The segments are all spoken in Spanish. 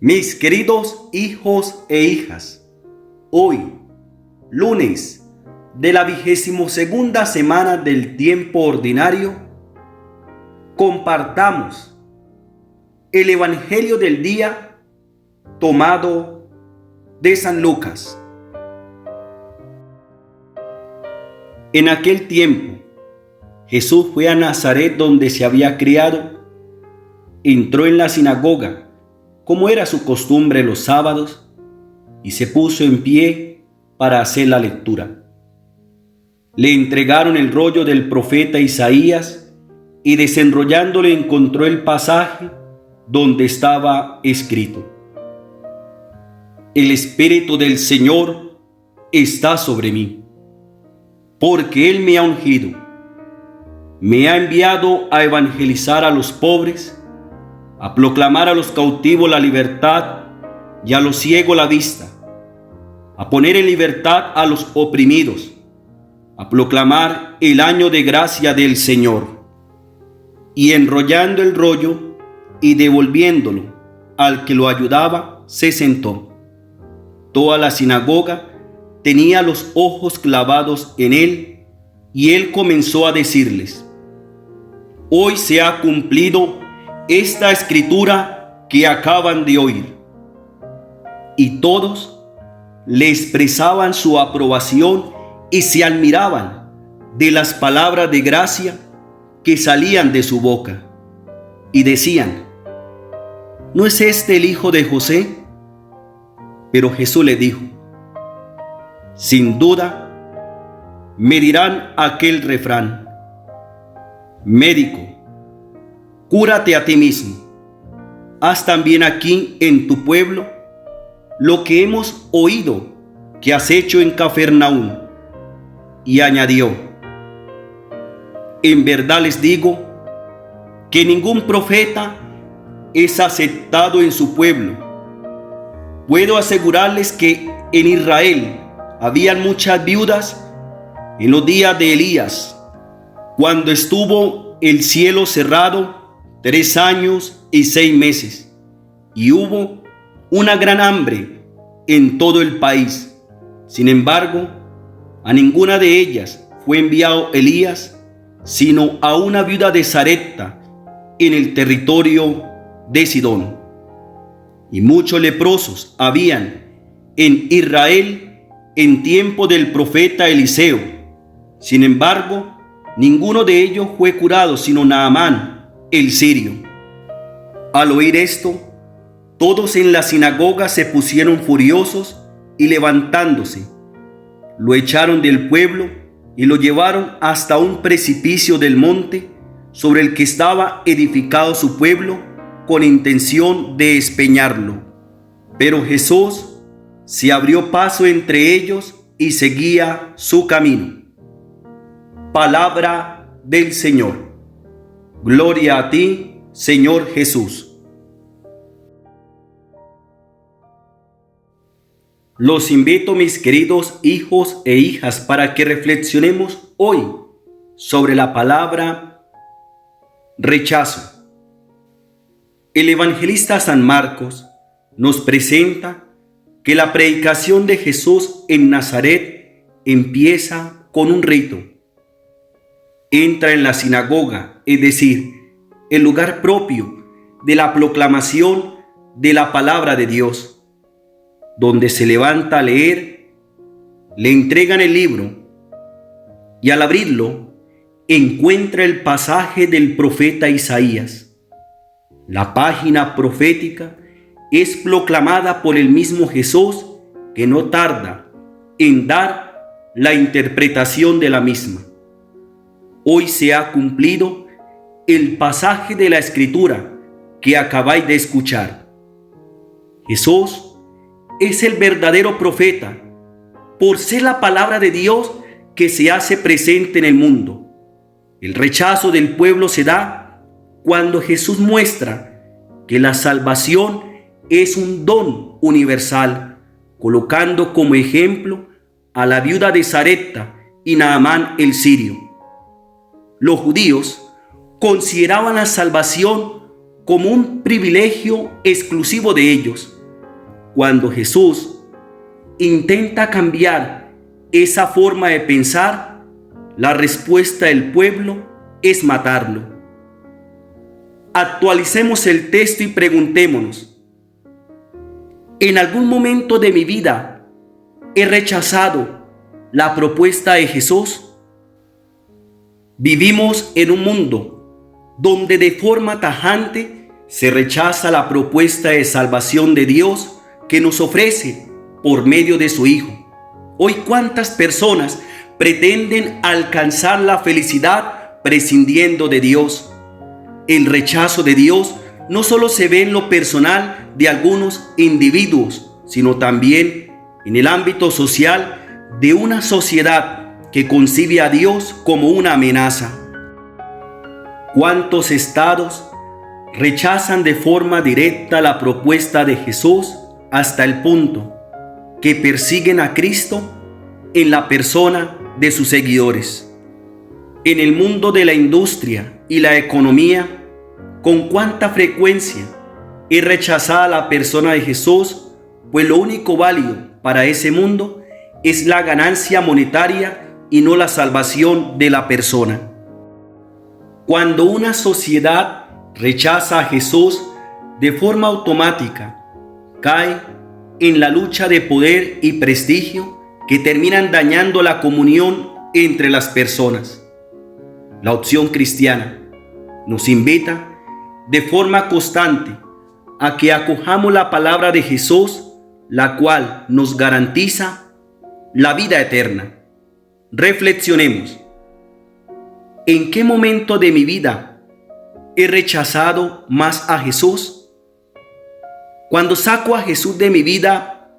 Mis queridos hijos e hijas, hoy, lunes de la 22ª semana del tiempo ordinario, compartamos el Evangelio del día tomado de San Lucas. En aquel tiempo, Jesús fue a Nazaret, donde se había criado. Entró en la sinagoga, como era su costumbre los sábados, y se puso en pie para hacer la lectura. Le entregaron el rollo del profeta Isaías, y desenrollándole encontró el pasaje donde estaba escrito: El Espíritu del Señor está sobre mí, porque Él me ha ungido. Me ha enviado a evangelizar a los pobres, a proclamar a los cautivos la libertad y a los ciegos la vista, a poner en libertad a los oprimidos, a proclamar el año de gracia del Señor. Y enrollando el rollo y devolviéndolo al que lo ayudaba, se sentó. Toda la sinagoga tenía los ojos clavados en él, y él comenzó a decirles: Hoy se ha cumplido esta escritura que acaban de oír. Y todos le expresaban su aprobación y se admiraban de las palabras de gracia que salían de su boca. Y decían: ¿No es este el hijo de José? Pero Jesús le dijo: Sin duda me dirán aquel refrán: Médico, cúrate a ti mismo. Haz también aquí en tu pueblo lo que hemos oído que has hecho en Cafarnaúm. Y añadió: En verdad les digo que ningún profeta es aceptado en su pueblo. Puedo asegurarles que en Israel habían muchas viudas en los días de Elías, cuando estuvo el cielo cerrado 3 años y 6 meses, y hubo una gran hambre en todo el país. Sin embargo, a ninguna de ellas fue enviado Elías, sino a una viuda de Sarepta, en el territorio de Sidón. Y muchos leprosos habían en Israel en tiempo del profeta Eliseo. Sin embargo, ninguno de ellos fue curado, sino Naamán, el sirio. Al oír esto, todos en la sinagoga se pusieron furiosos, y levantándose, lo echaron del pueblo y lo llevaron hasta un precipicio del monte sobre el que estaba edificado su pueblo, con intención de despeñarlo. Pero Jesús se abrió paso entre ellos y seguía su camino. Palabra del Señor. Gloria a ti, Señor Jesús. Los invito, mis queridos hijos e hijas, para que reflexionemos hoy sobre la palabra rechazo. El evangelista San Marcos nos presenta que la predicación de Jesús en Nazaret empieza con un rito. Entra en la sinagoga, es decir, el lugar propio de la proclamación de la palabra de Dios, donde se levanta a leer. Le entregan el libro y al abrirlo encuentra el pasaje del profeta Isaías. La página profética es proclamada por el mismo Jesús, que no tarda en dar la interpretación de la misma. Hoy se ha cumplido el pasaje de la Escritura que acabáis de escuchar. Jesús es el verdadero profeta, por ser la palabra de Dios que se hace presente en el mundo. El rechazo del pueblo se da cuando Jesús muestra que la salvación es un don universal, colocando como ejemplo a la viuda de Sarepta y Naamán el sirio. Los judíos consideraban la salvación como un privilegio exclusivo de ellos, Cuando Jesús intenta cambiar esa forma de pensar, la respuesta del pueblo es matarlo. Actualicemos el texto y preguntémonos: ¿en algún momento de mi vida he rechazado la propuesta de Jesús? Vivimos en un mundo donde de forma tajante se rechaza la propuesta de salvación de Dios que nos ofrece por medio de su Hijo. Hoy, ¿cuántas personas pretenden alcanzar la felicidad prescindiendo de Dios? El rechazo de Dios no solo se ve en lo personal de algunos individuos, sino también en el ámbito social de una sociedad que concibe a Dios como una amenaza. ¿Cuántos estados rechazan de forma directa la propuesta de Jesús hasta el punto que persiguen a Cristo en la persona de sus seguidores? En el mundo de la industria y la economía, ¿con cuánta frecuencia es rechazada la persona de Jesús? Pues lo único válido para ese mundo es la ganancia monetaria y no la salvación de la persona. Cuando una sociedad rechaza a Jesús de forma automática, cae en la lucha de poder y prestigio que terminan dañando la comunión entre las personas. La opción cristiana nos invita de forma constante a que acojamos la palabra de Jesús, la cual nos garantiza la vida eterna. Reflexionemos: ¿en qué momento de mi vida he rechazado más a Jesús? Cuando saco a Jesús de mi vida,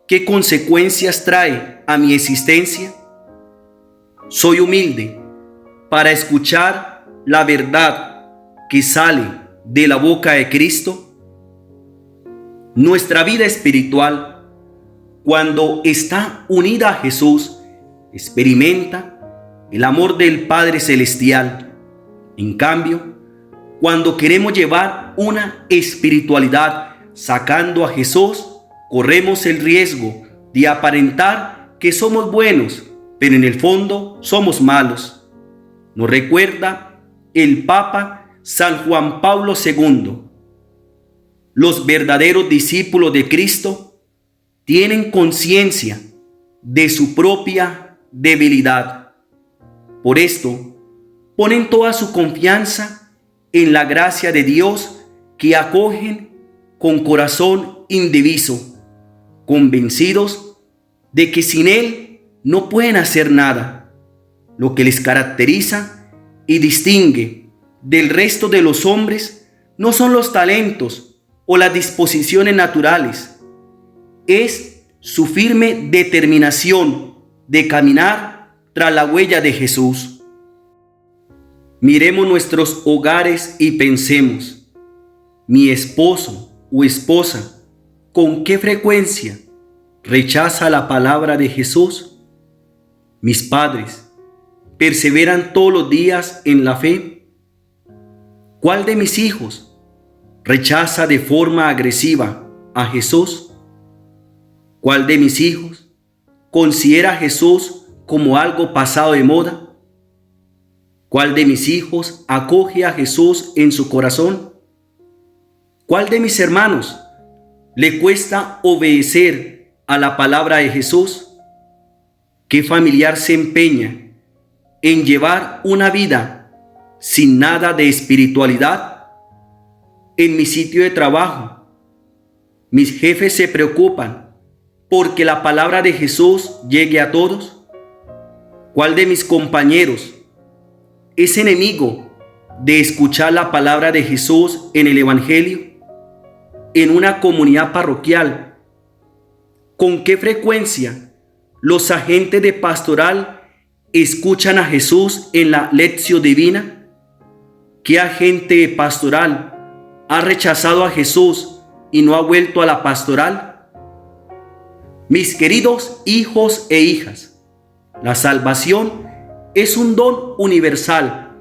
¿qué consecuencias trae a mi existencia? Soy humilde para escuchar la verdad que sale de la boca de Cristo. Nuestra vida espiritual, cuando está unida a Jesús, experimenta el amor del Padre Celestial. En cambio, cuando queremos llevar una espiritualidad sacando a Jesús, corremos el riesgo de aparentar que somos buenos, pero en el fondo somos malos. Nos recuerda el Papa San Juan Pablo II. Los verdaderos discípulos de Cristo tienen conciencia de su propia debilidad. Por esto, ponen toda su confianza en la gracia de Dios que acogen con corazón indiviso, convencidos de que sin Él no pueden hacer nada. Lo que les caracteriza y distingue del resto de los hombres no son los talentos o las disposiciones naturales, es su firme determinación de caminar tras la huella de Jesús. Miremos nuestros hogares y pensemos: mi esposo o esposa, ¿con qué frecuencia rechaza la palabra de Jesús? Mis padres, ¿perseveran todos los días en la fe? ¿Cuál de mis hijos rechaza de forma agresiva a Jesús? ¿Cuál de mis hijos considera a Jesús como algo pasado de moda? ¿Cuál de mis hijos acoge a Jesús en su corazón? ¿Cuál de mis hermanos le cuesta obedecer a la palabra de Jesús? ¿Qué familiar se empeña en llevar una vida sin nada de espiritualidad? En mi sitio de trabajo, mis jefes se preocupan porque la palabra de Jesús llegue a todos. ¿Cuál de mis compañeros es enemigo de escuchar la palabra de Jesús en el Evangelio? En una comunidad parroquial, ¿con qué frecuencia los agentes de pastoral escuchan a Jesús en la lección divina? ¿Qué agente de pastoral ha rechazado a Jesús y no ha vuelto a la pastoral? Mis queridos hijos e hijas, la salvación es un don universal.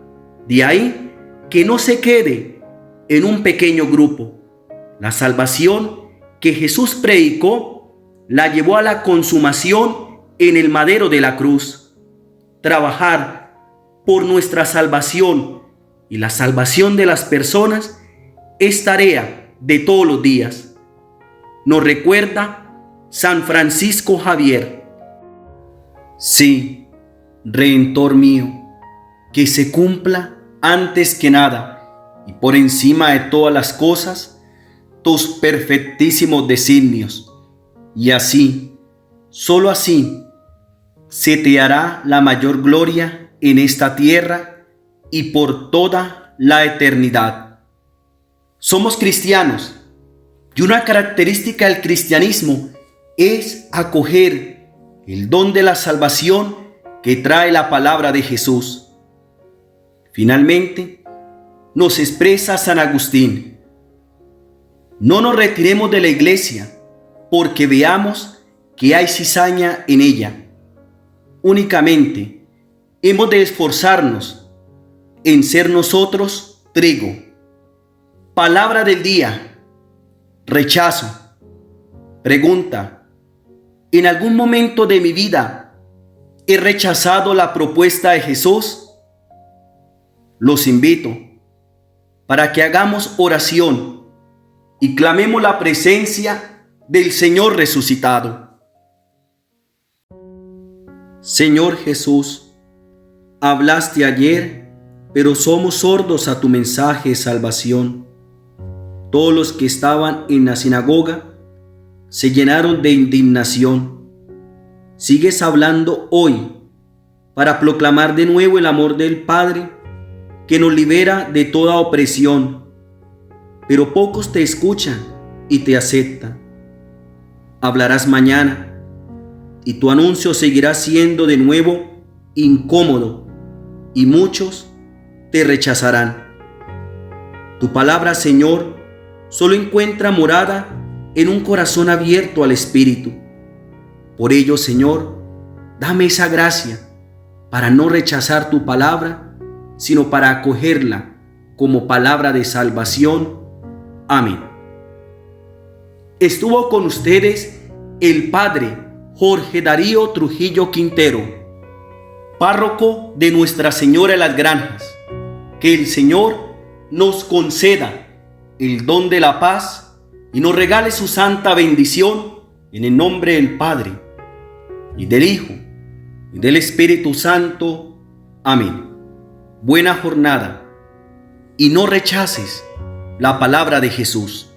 De ahí que no se quede en un pequeño grupo. La salvación que Jesús predicó la llevó a la consumación en el madero de la cruz. Trabajar por nuestra salvación y la salvación de las personas es tarea de todos los días. Nos recuerda San Francisco Javier. Sí, Redentor mío, que se cumpla antes que nada y por encima de todas las cosas tus perfectísimos designios, y así, solo así, se te hará la mayor gloria en esta tierra y por toda la eternidad. Somos cristianos y una característica del cristianismo es acoger el don de la salvación que trae la palabra de Jesús. Finalmente, nos expresa San Agustín: no nos retiremos de la iglesia porque veamos que hay cizaña en ella. Únicamente hemos de esforzarnos en ser nosotros trigo. Palabra del día: rechazo. Pregunta: ¿en algún momento de mi vida he rechazado la propuesta de Jesús? Los invito para que hagamos oración y clamemos la presencia del Señor resucitado. Señor Jesús, hablaste ayer, pero somos sordos a tu mensaje de salvación. Todos los que estaban en la sinagoga se llenaron de indignación. Sigues hablando hoy para proclamar de nuevo el amor del Padre que nos libera de toda opresión, pero pocos te escuchan y te aceptan. Hablarás mañana y tu anuncio seguirá siendo de nuevo incómodo y muchos te rechazarán. Tu palabra, Señor, solo encuentra morada en un corazón abierto al Espíritu. Por ello, Señor, dame esa gracia para no rechazar tu palabra, sino para acogerla como palabra de salvación. Amén. Estuvo con ustedes el Padre Jorge Darío Trujillo Quintero, párroco de Nuestra Señora de las Granjas. Que el Señor nos conceda el don de la paz y nos regale su santa bendición, en el nombre del Padre, y del Hijo, y del Espíritu Santo. Amén. Buena jornada, y no rechaces la palabra de Jesús.